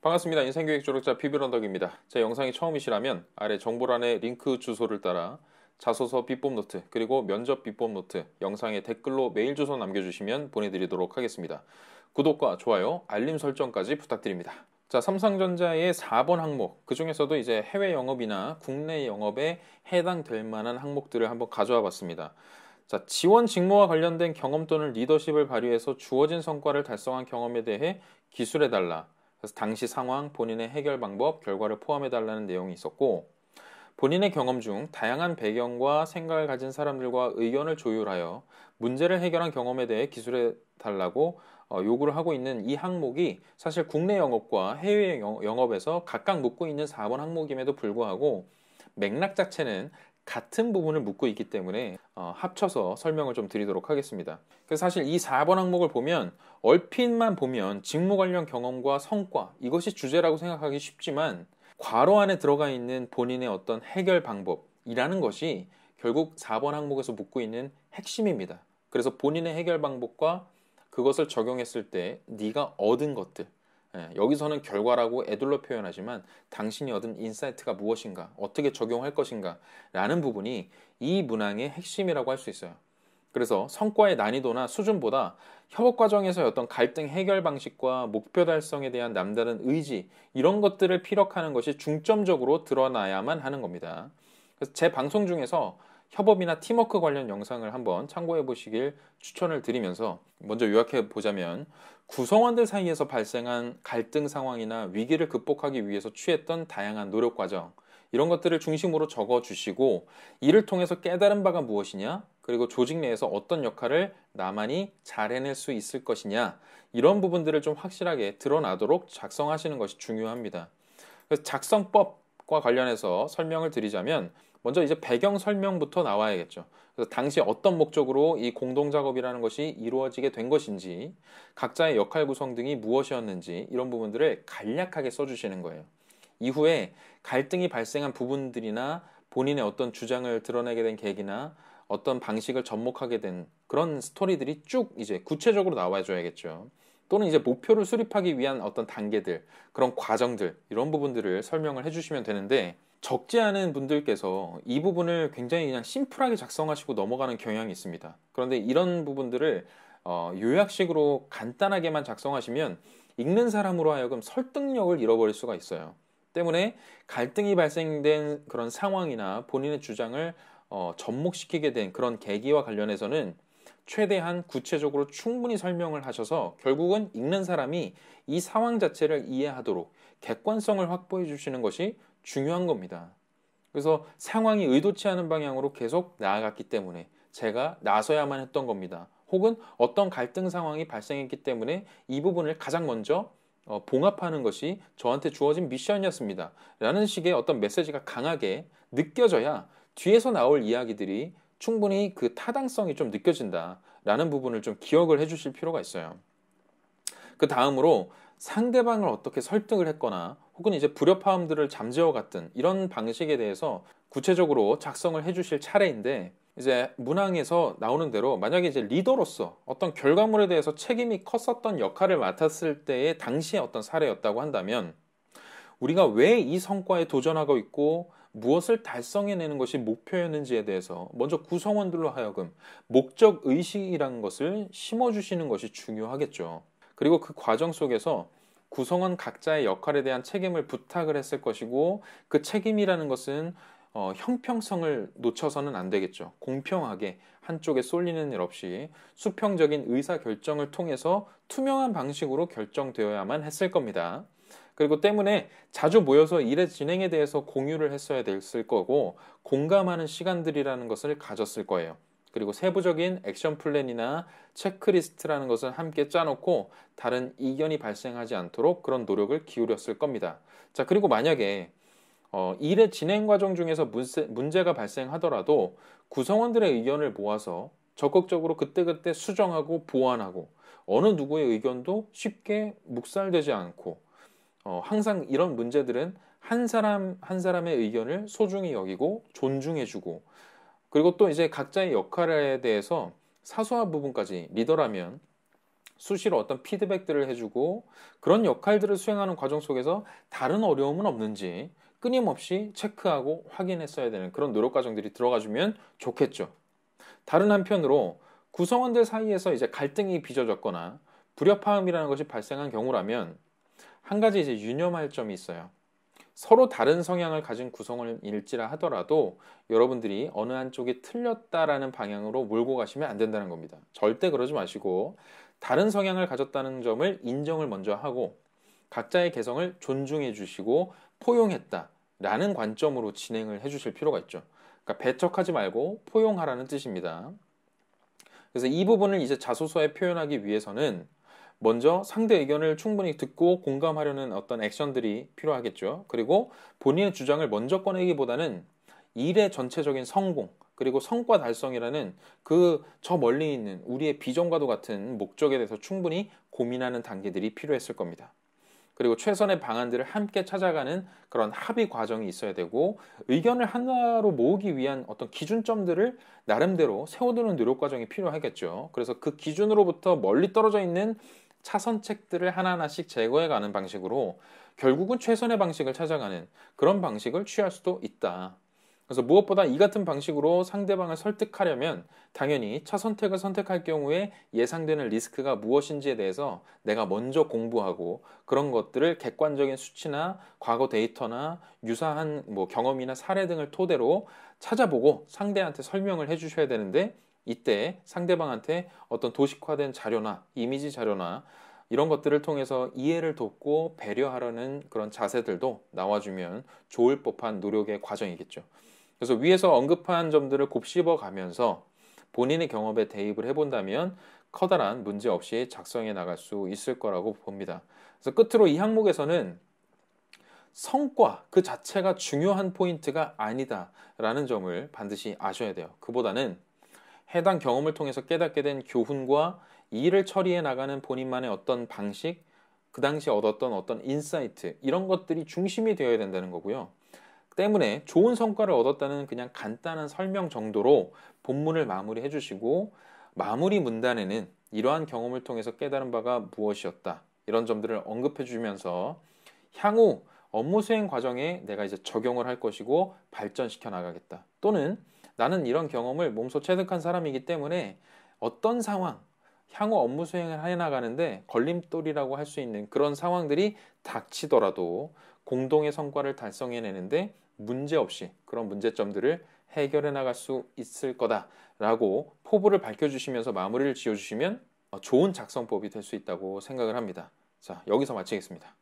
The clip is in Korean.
반갑습니다. 인생교육 졸업자 비비런덕입니다. 제 영상이 처음이시라면 아래 정보란에 링크 주소를 따라 자소서 비법 노트 그리고 면접 비법 노트 영상에 댓글로 메일 주소 남겨주시면 보내드리도록 하겠습니다. 구독과 좋아요, 알림 설정까지 부탁드립니다. 자, 삼성전자의 4번 항목, 그 중에서도 이제 해외 영업이나 국내 영업에 해당될 만한 항목들을 한번 가져와 봤습니다. 자, 지원 직무와 관련된 경험 또는 리더십을 발휘해서 주어진 성과를 달성한 경험에 대해 기술해달라. 그래서 당시 상황, 본인의 해결 방법, 결과를 포함해달라는 내용이 있었고, 본인의 경험 중 다양한 배경과 생각을 가진 사람들과 의견을 조율하여 문제를 해결한 경험에 대해 기술해달라고 요구를 하고 있는 이 항목이 사실 국내 영업과 해외 영업에서 각각 묻고 있는 4번 항목임에도 불구하고 맥락 자체는 같은 부분을 묻고 있기 때문에 합쳐서 설명을 좀 드리도록 하겠습니다. 그래서 사실 이 4번 항목을 보면 얼핏만 보면 직무 관련 경험과 성과 이것이 주제라고 생각하기 쉽지만 괄호 안에 들어가 있는 본인의 어떤 해결 방법이라는 것이 결국 4번 항목에서 묻고 있는 핵심입니다. 그래서 본인의 해결 방법과 그것을 적용했을 때 네가 얻은 것들, 여기서는 결과라고 에둘러 표현하지만 당신이 얻은 인사이트가 무엇인가, 어떻게 적용할 것인가 라는 부분이 이 문항의 핵심이라고 할 수 있어요. 그래서 성과의 난이도나 수준보다 협업 과정에서의 어떤 갈등 해결 방식과 목표 달성에 대한 남다른 의지 이런 것들을 피력하는 것이 중점적으로 드러나야만 하는 겁니다. 그래서 제 방송 중에서 협업이나 팀워크 관련 영상을 한번 참고해 보시길 추천을 드리면서 먼저 요약해 보자면 구성원들 사이에서 발생한 갈등 상황이나 위기를 극복하기 위해서 취했던 다양한 노력 과정 이런 것들을 중심으로 적어 주시고 이를 통해서 깨달은 바가 무엇이냐 그리고 조직 내에서 어떤 역할을 나만이 잘 해낼 수 있을 것이냐 이런 부분들을 좀 확실하게 드러나도록 작성하시는 것이 중요합니다. 그래서 작성법과 관련해서 설명을 드리자면 먼저 이제 배경 설명부터 나와야겠죠. 그래서 당시 어떤 목적으로 이 공동 작업이라는 것이 이루어지게 된 것인지, 각자의 역할 구성 등이 무엇이었는지 이런 부분들을 간략하게 써주시는 거예요. 이후에 갈등이 발생한 부분들이나 본인의 어떤 주장을 드러내게 된 계기나 어떤 방식을 접목하게 된 그런 스토리들이 쭉 이제 구체적으로 나와줘야겠죠. 또는 이제 목표를 수립하기 위한 어떤 단계들, 그런 과정들, 이런 부분들을 설명을 해주시면 되는데, 적지 않은 분들께서 이 부분을 굉장히 그냥 심플하게 작성하시고 넘어가는 경향이 있습니다. 그런데 이런 부분들을 요약식으로 간단하게만 작성하시면 읽는 사람으로 하여금 설득력을 잃어버릴 수가 있어요. 때문에 갈등이 발생된 그런 상황이나 본인의 주장을 접목시키게 된 그런 계기와 관련해서는 최대한 구체적으로 충분히 설명을 하셔서 결국은 읽는 사람이 이 상황 자체를 이해하도록 객관성을 확보해 주시는 것이 중요한 겁니다. 그래서 상황이 의도치 않은 방향으로 계속 나아갔기 때문에 제가 나서야만 했던 겁니다. 혹은 어떤 갈등 상황이 발생했기 때문에 이 부분을 가장 먼저 봉합하는 것이 저한테 주어진 미션이었습니다. 라는 식의 어떤 메시지가 강하게 느껴져야 뒤에서 나올 이야기들이 충분히 그 타당성이 좀 느껴진다. 라는 부분을 좀 기억을 해 주실 필요가 있어요. 그 다음으로 상대방을 어떻게 설득을 했거나 혹은 이제 불협화음들을 잠재워 갔든 이런 방식에 대해서 구체적으로 작성을 해 주실 차례인데 이제 문항에서 나오는 대로 만약에 이제 리더로서 어떤 결과물에 대해서 책임이 컸었던 역할을 맡았을 때의 당시의 어떤 사례였다고 한다면 우리가 왜 이 성과에 도전하고 있고 무엇을 달성해내는 것이 목표였는지에 대해서 먼저 구성원들로 하여금 목적 의식이라는 것을 심어주시는 것이 중요하겠죠. 그리고 그 과정 속에서 구성원 각자의 역할에 대한 책임을 부탁을 했을 것이고 그 책임이라는 것은 형평성을 놓쳐서는 안 되겠죠. 공평하게 한쪽에 쏠리는 일 없이 수평적인 의사결정을 통해서 투명한 방식으로 결정되어야만 했을 겁니다. 그리고 때문에 자주 모여서 일의 진행에 대해서 공유를 했어야 됐을 거고 공감하는 시간들이라는 것을 가졌을 거예요. 그리고 세부적인 액션 플랜이나 체크리스트라는 것을 함께 짜놓고 다른 이견이 발생하지 않도록 그런 노력을 기울였을 겁니다. 자, 그리고 만약에 일의 진행 과정 중에서 문제가 발생하더라도 구성원들의 의견을 모아서 적극적으로 그때그때 수정하고 보완하고 어느 누구의 의견도 쉽게 묵살되지 않고 항상 이런 문제들은 한 사람 한 사람의 의견을 소중히 여기고 존중해주고 그리고 또 이제 각자의 역할에 대해서 사소한 부분까지 리더라면 수시로 어떤 피드백들을 해주고 그런 역할들을 수행하는 과정 속에서 다른 어려움은 없는지 끊임없이 체크하고 확인했어야 되는 그런 노력 과정들이 들어가주면 좋겠죠. 다른 한편으로 구성원들 사이에서 이제 갈등이 빚어졌거나 불협화음이라는 것이 발생한 경우라면 한 가지 이제 유념할 점이 있어요. 서로 다른 성향을 가진 구성원일지라 하더라도 여러분들이 어느 한쪽이 틀렸다라는 방향으로 몰고 가시면 안 된다는 겁니다. 절대 그러지 마시고 다른 성향을 가졌다는 점을 인정을 먼저 하고 각자의 개성을 존중해 주시고 포용했다라는 관점으로 진행을 해 주실 필요가 있죠. 그러니까 배척하지 말고 포용하라는 뜻입니다. 그래서 이 부분을 이제 자소서에 표현하기 위해서는 먼저 상대 의견을 충분히 듣고 공감하려는 어떤 액션들이 필요하겠죠. 그리고 본인의 주장을 먼저 꺼내기보다는 일의 전체적인 성공, 그리고 성과 달성이라는 그 저 멀리 있는 우리의 비전과도 같은 목적에 대해서 충분히 고민하는 단계들이 필요했을 겁니다. 그리고 최선의 방안들을 함께 찾아가는 그런 합의 과정이 있어야 되고 의견을 하나로 모으기 위한 어떤 기준점들을 나름대로 세워두는 노력 과정이 필요하겠죠. 그래서 그 기준으로부터 멀리 떨어져 있는 차선책들을 하나하나씩 제거해가는 방식으로 결국은 최선의 방식을 찾아가는 그런 방식을 취할 수도 있다. 그래서 무엇보다 이 같은 방식으로 상대방을 설득하려면 당연히 차선택을 선택할 경우에 예상되는 리스크가 무엇인지에 대해서 내가 먼저 공부하고 그런 것들을 객관적인 수치나 과거 데이터나 유사한 경험이나 사례 등을 토대로 찾아보고 상대한테 설명을 해주셔야 되는데 이때 상대방한테 어떤 도식화된 자료나 이미지 자료나 이런 것들을 통해서 이해를 돕고 배려하려는 그런 자세들도 나와주면 좋을 법한 노력의 과정이겠죠. 그래서 위에서 언급한 점들을 곱씹어 가면서 본인의 경험에 대입을 해본다면 커다란 문제 없이 작성해 나갈 수 있을 거라고 봅니다. 그래서 끝으로 이 항목에서는 성과 그 자체가 중요한 포인트가 아니다라는 점을 반드시 아셔야 돼요. 그보다는 해당 경험을 통해서 깨닫게 된 교훈과 이 일을 처리해 나가는 본인만의 어떤 방식, 그 당시 얻었던 어떤 인사이트 이런 것들이 중심이 되어야 된다는 거고요. 때문에 좋은 성과를 얻었다는 그냥 간단한 설명 정도로 본문을 마무리해 주시고 마무리 문단에는 이러한 경험을 통해서 깨달은 바가 무엇이었다 이런 점들을 언급해 주면서 향후 업무 수행 과정에 내가 이제 적용을 할 것이고 발전시켜 나가겠다. 또는 나는 이런 경험을 몸소 체득한 사람이기 때문에 어떤 상황, 향후 업무 수행을 해 나가는데 걸림돌이라고 할 수 있는 그런 상황들이 닥치더라도 공동의 성과를 달성해내는데 문제없이 그런 문제점들을 해결해 나갈 수 있을 거다라고 포부를 밝혀주시면서 마무리를 지어주시면 좋은 작성법이 될 수 있다고 생각을 합니다. 자, 여기서 마치겠습니다.